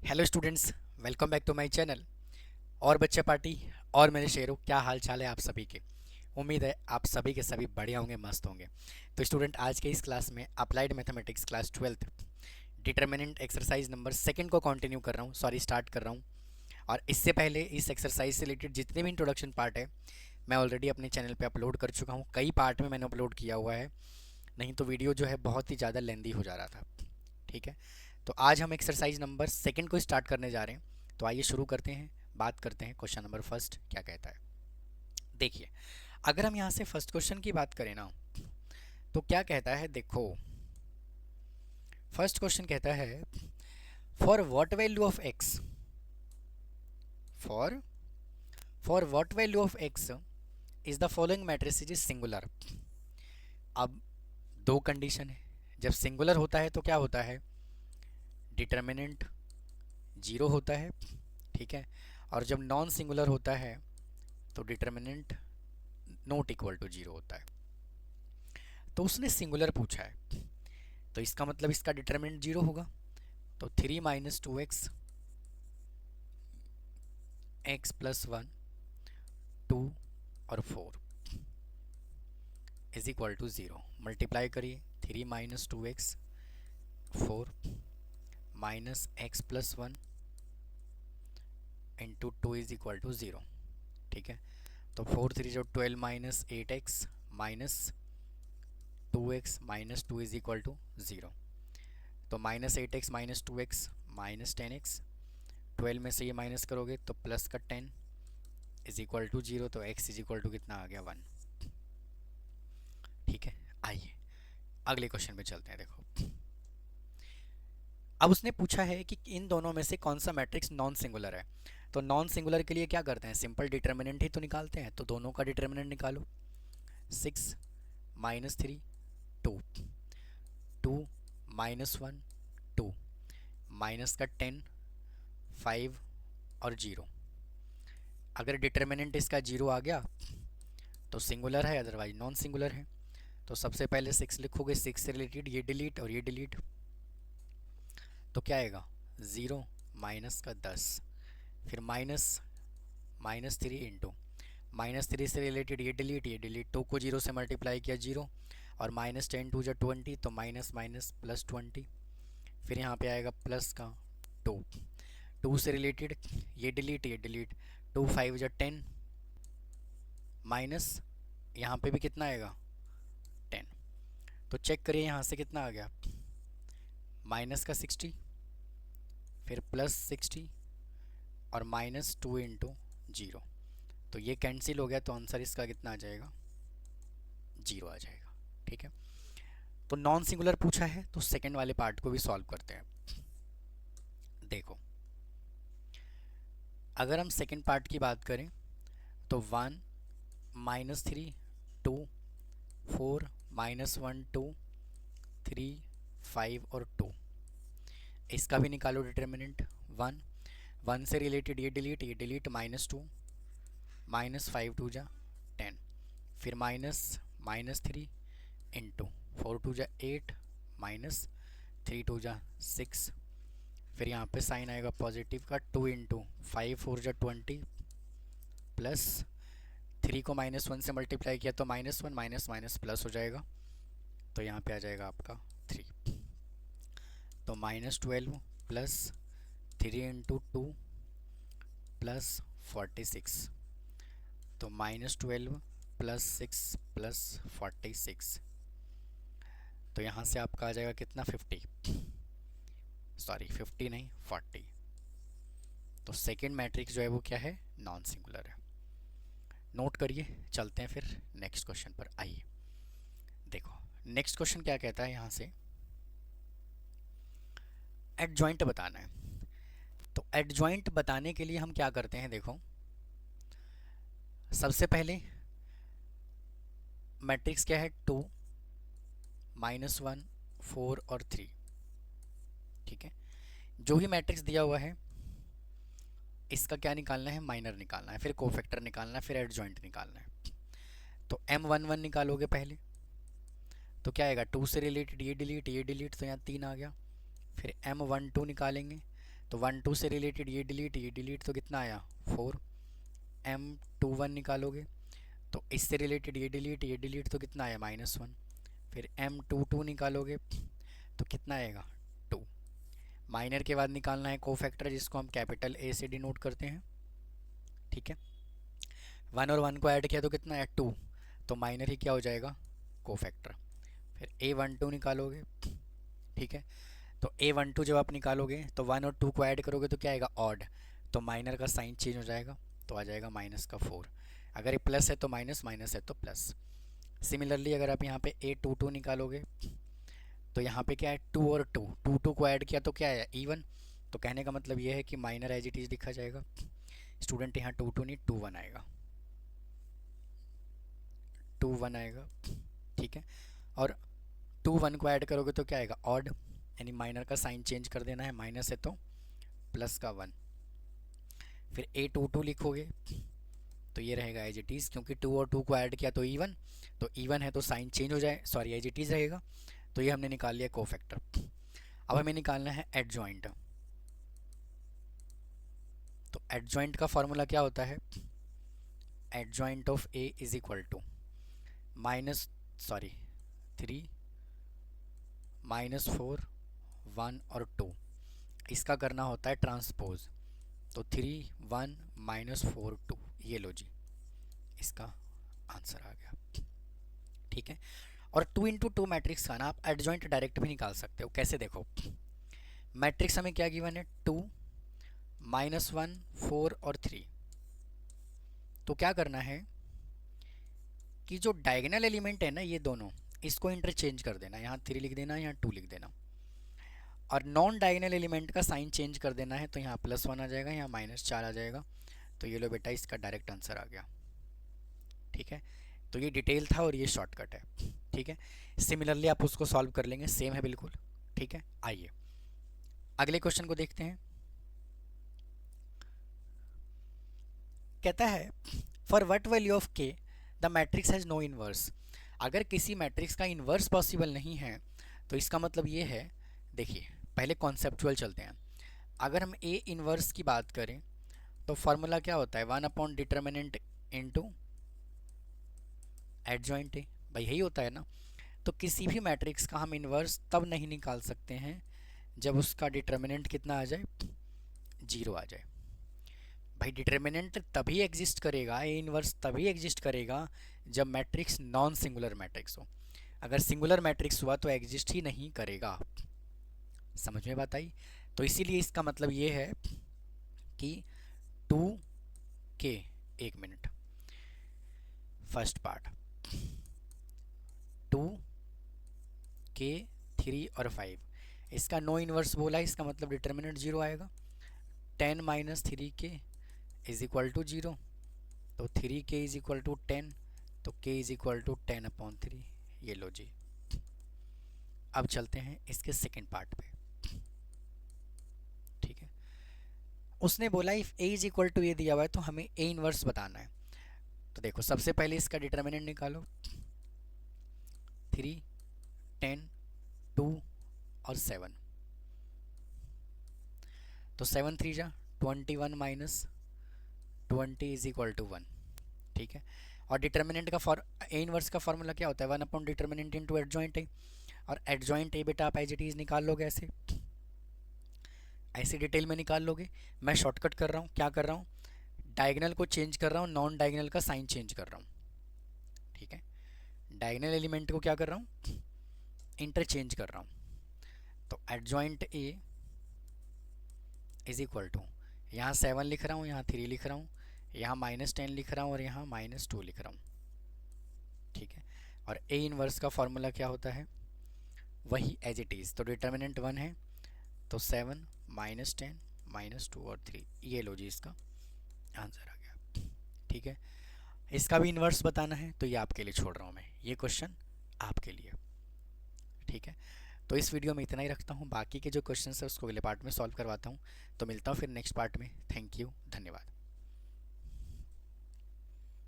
Hello students, welcome back to my channel. और बच्चे party और मेरे शेरों, क्या हाल चाल है आप सभी के। उम्मीद है आप सभी के सभी बढ़िया होंगे, मस्त होंगे। तो स्टूडेंट, आज के इस क्लास में applied mathematics class 12th determinant exercise number second को कंटिन्यू कर रहा हूँ, स्टार्ट कर रहा हूँ। और इससे पहले इस एक्सरसाइज से रिलेटेड जितने भी इंट्रोडक्शन पार्ट है मैं ऑलरेडी अपने चैनल पे अपलोड कर चुका हूँ। कई पार्ट में मैंने अपलोड किया हुआ है, नहीं तो वीडियो जो है बहुत ही ज़्यादा लेंदी हो जा रहा था। ठीक है, तो आज हम एक्सरसाइज नंबर सेकंड को स्टार्ट करने जा रहे हैं। तो आइए शुरू करते हैं, बात करते हैं क्वेश्चन नंबर फर्स्ट क्या कहता है। देखिए, अगर हम यहाँ से फर्स्ट क्वेश्चन की बात करें ना, तो क्या कहता है, देखो फर्स्ट क्वेश्चन कहता है for what value of x, for for what value of x is the following matrix is singular. अब दो कंडीशन है, जब सिंगुलर होता है तो क्या होता है, डिटर्मिनेंट जीरो होता है। ठीक है, और जब नॉन सिंगुलर होता है तो determinant not equal to zero होता है। तो उसने सिंगुलर पूछा है, तो इसका मतलब इसका डिटर्मिनेंट जीरो होगा। तो 3 माइनस 2x, x प्लस 1, 2 और 4 is equal to zero. Multiply करिए, 3 minus 2x, 4 minus x plus 1 into 2 is equal to zero. ठीक है, तो 4 3 जो 12 minus 8x minus 2x minus 2 is equal to zero. तो minus 8x minus 2x minus 10x, 12 में से ये माइनस करोगे तो प्लस का 10 इज इक्वल टू जीरो। तो x इज इक्वल टू कितना आ गया, 1। ठीक है, आइए अगले क्वेश्चन पे चलते हैं। देखो, अब उसने पूछा है कि इन दोनों में से कौन सा मैट्रिक्स नॉन सिंगुलर है। तो नॉन सिंगुलर के लिए क्या करते हैं, सिंपल डिटर्मिनेंट ही तो निकालते हैं। तो दोनों का डिटर्मिनेंट निकालो, 6 माइनस 3 2, 2 माइनस 1 2, माइनस का 10 5 और 0। अगर डिटर्मिनेंट इसका 0 आ गया तो सिंगुलर है, अदरवाइज नॉन सिंगुलर है। तो सबसे पहले 6 लिखोगे, 6 से रिलेटेड ये डिलीट और ये डिलीट, तो क्या आएगा, 0 माइनस का 10, फिर माइनस माइनस 3 इंटू माइनस 3 से रिलेटेड ये डिलीट 2 को 0 से मल्टीप्लाई किया 0, और माइनस 10 टू जा 20, तो माइनस माइनस प्लस 20, फिर यहाँ पे आएगा प्लस का 2, 2 से रिलेटेड ये डिलीट 2 5 जा 10, माइनस यहाँ पे भी कितना आएगा 10। तो चेक करिए यहाँ से कितना आ गया, माइनस का 60, फिर प्लस 60 और माइनस 2 इंटू 0। तो ये कैंसिल हो गया, तो आंसर इसका कितना आ जाएगा, 0 आ जाएगा। ठीक है, तो नॉन सिंगुलर पूछा है, तो सेकंड वाले पार्ट को भी सॉल्व करते हैं। देखो, अगर हम सेकंड पार्ट की बात करें तो 1 माइनस 3 2, 4 माइनस 1 2, 3 5 और 2, इसका भी निकालो डिटर्मिनेंट। 1 1 से रिलेटेड ये डिलीट माइनस 2, माइनस 5 टू जा 10, फिर माइनस माइनस 3 इंटू 4 टू जा 8, माइनस 3 टू जा 6, फिर यहाँ पे साइन आएगा पॉजिटिव का 2 इंटू 5 4 जा 20, प्लस 3 को माइनस 1 से मल्टीप्लाई किया तो माइनस 1 माइनस माइनस प्लस हो जाएगा, तो यहाँ पे आ जाएगा आपका 3। तो माइनस 12 प्लस 3 इंटू 2 प्लस 46, तो माइनस 12 प्लस 6 प्लस 46, तो यहाँ से आपका आ जाएगा कितना, 50, सॉरी 50 नहीं 40। तो सेकेंड मैट्रिक्स जो है वो क्या है, नॉन सिंगुलर है। नोट करिए, चलते हैं फिर नेक्स्ट क्वेश्चन पर। आइए देखो, नेक्स्ट क्वेश्चन क्या कहता है, यहाँ से एडजॉइंट बताना है। तो एडजॉइंट बताने के लिए हम क्या करते हैं, देखो सबसे पहले मैट्रिक्स क्या है, 2 माइनस 1 4 और 3। ठीक है, जो भी मैट्रिक्स दिया हुआ है इसका क्या निकालना है, माइनर निकालना है, फिर कोफैक्टर निकालना है, फिर एडजॉइंट निकालना है। तो M11 निकालोगे पहले, तो क्या आएगा, 2 से रिलेटेड ये डिलीट तो यहाँ 3 आ गया। फिर M12 निकालेंगे तो 1 2 से रिलेटेड ये डिलीट तो कितना आया 4। M21 निकालोगे तो इससे रिलेटेड ये डिलीट तो कितना आया -1। फिर M22 निकालोगे तो कितना आएगा 2। माइनर के बाद निकालना है कोफैक्टर, जिसको हम कैपिटल A से डिनोट करते हैं। ठीक है, 1 और 1 को ऐड किया तो कितना है 2, तो माइनर ही क्या हो जाएगा कोफैक्टर। फिर A12 निकालोगे। ठीक है, तो A12 जब आप निकालोगे तो 1 और 2 को ऐड करोगे तो क्या आएगा ऑड, तो माइनर का साइन चेंज हो जाएगा, तो आ जाएगा -4। अगर ये प्लस है तो माइनस, माइनस है तो प्लस। सिमिलरली अगर आप यहाँ पे A22 निकालोगे तो यहाँ पे क्या है 2 और 2 को ऐड किया तो क्या है इवन, तो कहने का मतलब ये है कि माइनर एज इट इज़ लिखा जाएगा। स्टूडेंट यहाँ 2 नहीं 2 1 आएगा, 2 1 आएगा। ठीक है, और 2 1 को ऐड करोगे तो क्या आएगा ऑड, यानी माइनर का साइन चेंज कर देना है, माइनस है तो प्लस का 1। फिर A22 लिखोगे तो ये रहेगा एज इट इज़, क्योंकि 2 और 2 को ऐड किया तो इवन है तो साइन चेंज हो जाए, सॉरी एज इट इज़ रहेगा। तो ये हमने निकाल लिया कोफैक्टर। अब हमें निकालना है एडजॉइंट। तो एडजॉइंट का फॉर्मूला क्या होता है, adjoint of A is equal to 3 -4 1 और 2, इसका करना होता है ट्रांसपोज। तो 3 1 -4 2, ये लो जी, इसका आंसर आ गया। ठीक है, और 2 इंटू 2 मैट्रिक्स का ना आप एडजॉइंट डायरेक्ट भी निकाल सकते हो। कैसे देखो, मैट्रिक्स हमें क्या गिवन है 2 -1 4 और 3। तो क्या करना है कि जो डायगोनल एलिमेंट है ना ये दोनों, इसको इंटरचेंज कर देना, यहाँ 3 लिख देना, यहाँ 2 लिख देना, और नॉन डायगोनल एलिमेंट का साइन चेंज कर देना है, तो यहाँ +1 आ जाएगा, यहाँ -4 आ जाएगा। तो ये लो बेटा, इसका डायरेक्ट आंसर आ गया। ठीक है, तो ये डिटेल था और ये शॉर्टकट है। ठीक है, सिमिलरली आप उसको सॉल्व कर लेंगे, सेम है बिल्कुल। ठीक है, आइए अगले क्वेश्चन को देखते हैं। कहता है for what value of k the matrix has no inverse. अगर किसी मैट्रिक्स का इन्वर्स पॉसिबल नहीं है तो इसका मतलब ये है, देखिए पहले कॉन्सेप्चुअल चलते हैं। अगर हम A इन्वर्स की बात करें तो फॉर्मूला क्या होता है 1 डिटर्मिनेंट इनटू एडजॉइंट A, भाई यही होता है ना। तो किसी भी मैट्रिक्स का हम इन्वर्स तब नहीं निकाल सकते हैं जब उसका डिटर्मिनेंट कितना आ जाए 0 आ जाए। भाई डिटर्मिनेंट तभी एग्जिस्ट करेगा, ए इन्वर्स तभी एग्जिस्ट करेगा जब मैट्रिक्स नॉन सिंगुलर मैट्रिक्स हो। अगर सिंगुलर मैट्रिक्स हुआ तो एग्जिस्ट ही नहीं करेगा। समझ में बात आई? तो इसीलिए इसका मतलब ये है कि 2k, 1 minute, first part 2k 3 और 5, इसका नो इन्वर्स बोला, इसका मतलब डिटर्मिनेंट 0 आएगा। 10 - 3k इज इक्वल टू 0, तो 3k इज इक्वल टू 10, तो k इज इक्वल टू 10/3। ये लो जी। अब चलते हैं इसके सेकेंड पार्ट पे। ठीक है, उसने बोला if a is equal to ये दिया हुआ है तो हमें a इन्वर्स बताना है। तो देखो सबसे पहले इसका डिटर्मिनेंट निकालो, 3 10 2 और 7, तो 7 3 जा 21 - 20 इज इक्वल टू 1। ठीक है, और डिटर्मिनेंट का ए इनवर्स का फॉर्मूला क्या होता है 1 डिटर्मिनेंट इनटू एडजॉइंट ए, और एडजॉइंट ए बेटा आप एज इट इज निकाल लोगे, ऐसे डिटेल में निकाल लोगे। मैं शॉर्टकट कर रहा हूँ, क्या कर रहा हूँ, डायगोनल को चेंज कर रहा हूँ, नॉन डायगोनल का साइन चेंज कर रहा हूँ। ठीक है, डायगोनल एलिमेंट को क्या कर रहा हूँ, इंटरचेंज कर रहा हूँ। तो adjoint A is equal to, यहाँ 7 लिख रहा हूँ, यहाँ 3 लिख रहा हूँ, यहाँ -10 लिख रहा हूँ और यहाँ -2 लिख रहा हूँ। ठीक है, और ए इनवर्स का फॉर्मूला क्या होता है, वही एज इट इज़। तो डिटर्मिनेंट 1 है, तो 7 -10 -2 और 3, ये लो जी, इसका आंसर आ गया। ठीक है, इसका भी इन्वर्स बताना है तो ये आपके लिए छोड़ रहा हूँ मैं, ये क्वेश्चन आपके लिए। ठीक है, तो इस वीडियो में इतना ही रखता हूँ, बाकी के जो क्वेश्चन है उसको अगले पार्ट में सॉल्व करवाता हूँ। तो मिलता हूँ फिर नेक्स्ट पार्ट में। थैंक यू, धन्यवाद।